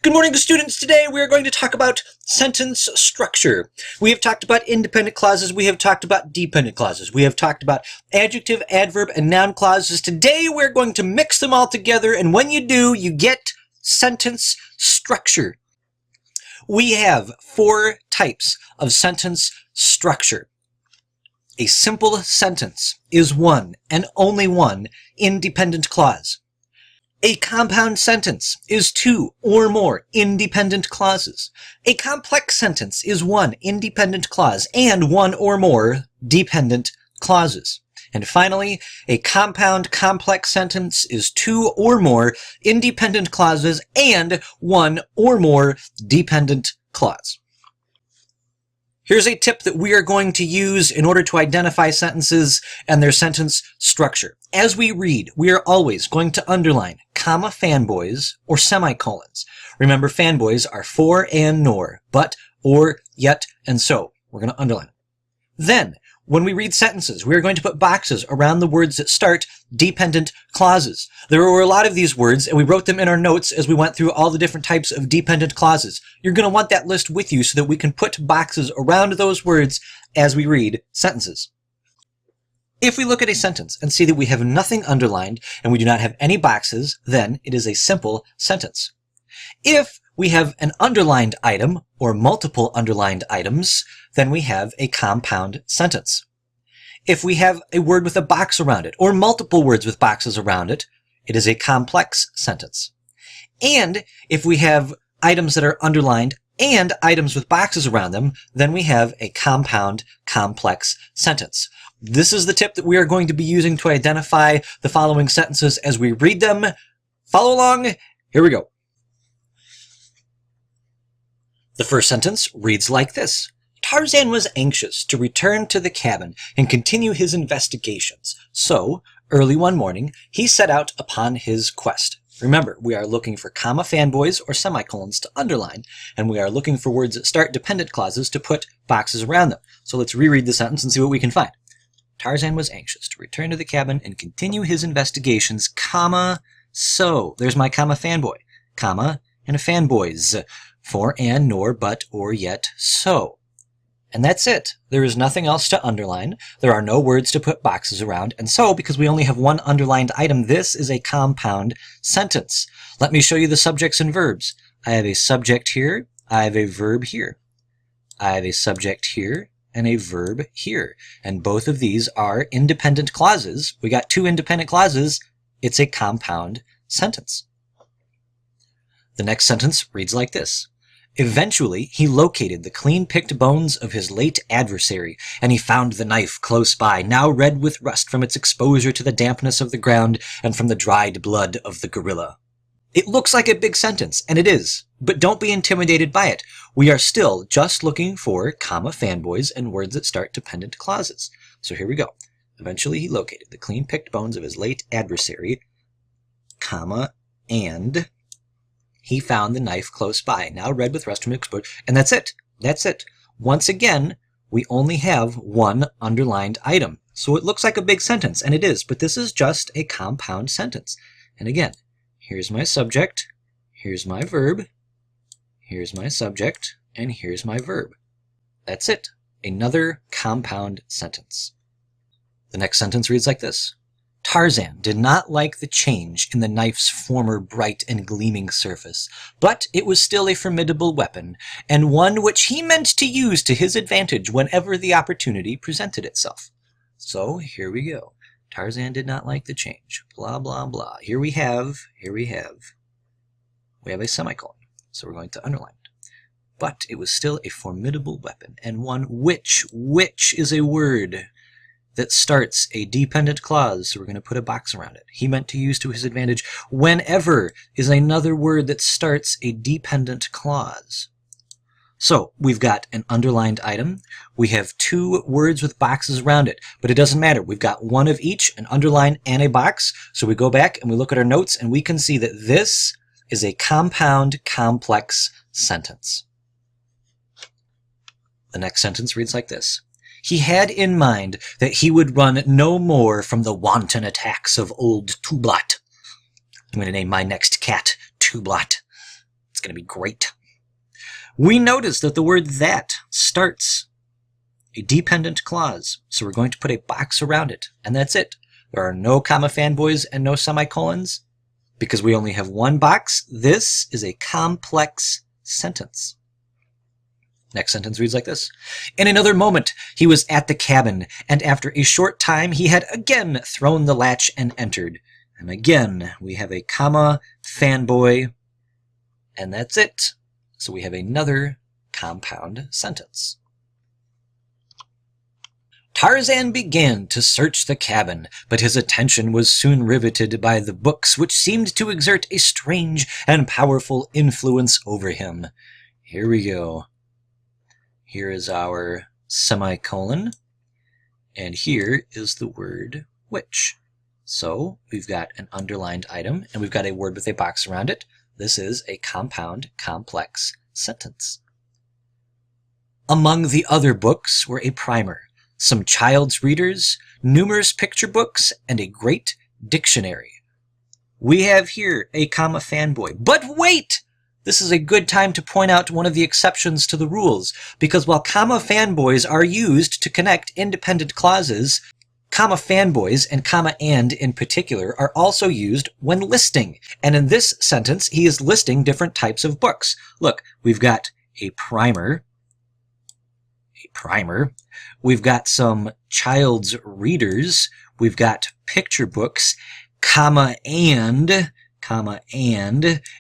Good morning, students. Today we are going to talk about sentence structure. We have talked about independent clauses. We have talked about dependent clauses. We have talked about adjective, adverb, and noun clauses. Today we're going to mix them all together, and when you do, you get sentence structure. We have 4 types of sentence structure. A simple sentence is one and only one independent clause. A compound sentence is 2 or more independent clauses. A complex sentence is 1 independent clause and 1 or more dependent clauses. And finally, a compound complex sentence is 2 or more independent clauses and 1 or more dependent clause. Here's a tip that we are going to use in order to identify sentences and their sentence structure. As we read, we are always going to underline comma fanboys or semicolons. Remember, fanboys are for and nor, but, or, yet, and so. We're going to underline it. Then, when we read sentences, we are going to put boxes around the words that start dependent clauses. There were a lot of these words, and we wrote them in our notes as we went through all the different types of dependent clauses. You're going to want that list with you so that we can put boxes around those words as we read sentences. If we look at a sentence and see that we have nothing underlined and we do not have any boxes, then it is a simple sentence. If we have an underlined item or multiple underlined items, then we have a compound sentence. If we have a word with a box around it or multiple words with boxes around it, it is a complex sentence. And if we have items that are underlined and items with boxes around them, then we have a compound complex sentence. This is the tip that we are going to be using to identify the following sentences as we read them. Follow along. Here we go. The first sentence reads like this. Tarzan was anxious to return to the cabin and continue his investigations. So, early one morning, he set out upon his quest. Remember, we are looking for comma fanboys or semicolons to underline, and we are looking for words that start dependent clauses to put boxes around them. So let's reread the sentence and see what we can find. Tarzan was anxious to return to the cabin and continue his investigations, comma, so. There's my comma fanboy, comma, and a fanboys. For, and, nor, but, or, yet, so. And that's it. There is nothing else to underline. There are no words to put boxes around. And so, because we only have one underlined item, this is a compound sentence. Let me show you the subjects and verbs. I have a subject here. I have a verb here. I have a subject here and a verb here. And both of these are independent clauses. We got 2 independent clauses. It's a compound sentence. The next sentence reads like this. Eventually, he located the clean-picked bones of his late adversary, and he found the knife close by, now red with rust from its exposure to the dampness of the ground and from the dried blood of the gorilla. It looks like a big sentence, and it is, but don't be intimidated by it. We are still just looking for comma fanboys and words that start dependent clauses. So here we go. Eventually, he located the clean-picked bones of his late adversary, comma, and he found the knife close by, now red with rust from exposure. And that's it. That's it. Once again, we only have one underlined item. So it looks like a big sentence, and it is, but this is just a compound sentence. And again, here's my subject, here's my verb, here's my subject, and here's my verb. That's it. Another compound sentence. The next sentence reads like this. Tarzan did not like the change in the knife's former bright and gleaming surface, but it was still a formidable weapon, and one which he meant to use to his advantage whenever the opportunity presented itself. So here we go. Tarzan did not like the change. Blah, blah, blah. Here we have a semicolon. So we're going to underline it. But it was still a formidable weapon, and one which is a word that starts a dependent clause, so we're going to put a box around it. He meant to use to his advantage. Whenever is another word that starts a dependent clause. So we've got an underlined item. We have 2 words with boxes around it, but it doesn't matter. We've got one of each, an underline and a box. So we go back and we look at our notes and we can see that this is a compound complex sentence. The next sentence reads like this. He had in mind that he would run no more from the wanton attacks of old Tublat. I'm going to name my next cat Tublat. It's going to be great. We notice that the word that starts a dependent clause, so we're going to put a box around it, and that's it. There are no comma fanboys and no semicolons because we only have one box. This is a complex sentence. Next sentence reads like this. In another moment, he was at the cabin, and after a short time, he had again thrown the latch and entered. And again, we have a comma fanboy, and that's it. So we have another compound sentence. Tarzan began to search the cabin, but his attention was soon riveted by the books, which seemed to exert a strange and powerful influence over him. Here we go. Here is our semicolon, and here is the word which. So we've got an underlined item, and we've got a word with a box around it. This is a compound, complex sentence. Among the other books were a primer, some child's readers, numerous picture books, and a great dictionary. We have here a comma fanboy. But wait! This is a good time to point out one of the exceptions to the rules, because while comma fanboys are used to connect independent clauses, comma fanboys and comma and in particular are also used when listing. And in this sentence, he is listing different types of books. Look, we've got a primer. We've got some child's readers. We've got picture books, comma and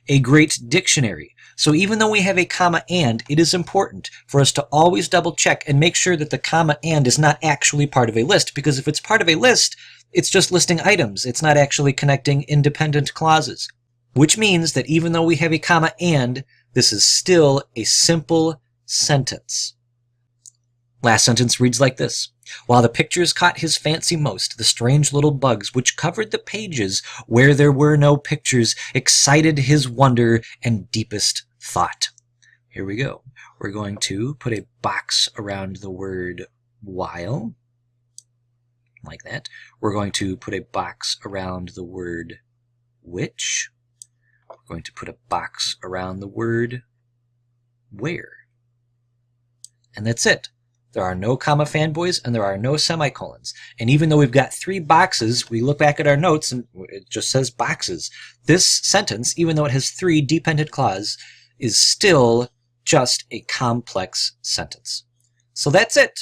a great dictionary. So even though we have a comma and, it is important for us to always double check and make sure that the comma and is not actually part of a list, because if it's part of a list, it's just listing items. It's not actually connecting independent clauses, which means that even though we have a comma and, this is still a simple sentence. Last sentence reads like this. While the pictures caught his fancy most, the strange little bugs which covered the pages where there were no pictures excited his wonder and deepest thought. Here we go. We're going to put a box around the word while, like that. We're going to put a box around the word which. We're going to put a box around the word where. And that's it. There are no comma fanboys and there are no semicolons. And even though we've got 3 boxes, we look back at our notes and it just says boxes. This sentence, even though it has 3 dependent clauses, is still just a complex sentence. So that's it.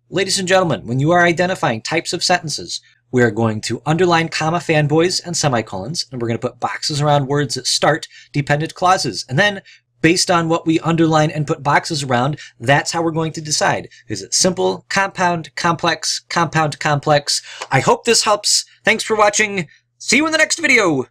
Ladies and gentlemen, when you are identifying types of sentences, we are going to underline comma fanboys and semicolons, and we're going to put boxes around words that start dependent clauses. And then based on what we underline and put boxes around, that's how we're going to decide. Is it simple, compound, complex, compound, complex? I hope this helps. Thanks for watching. See you in the next video.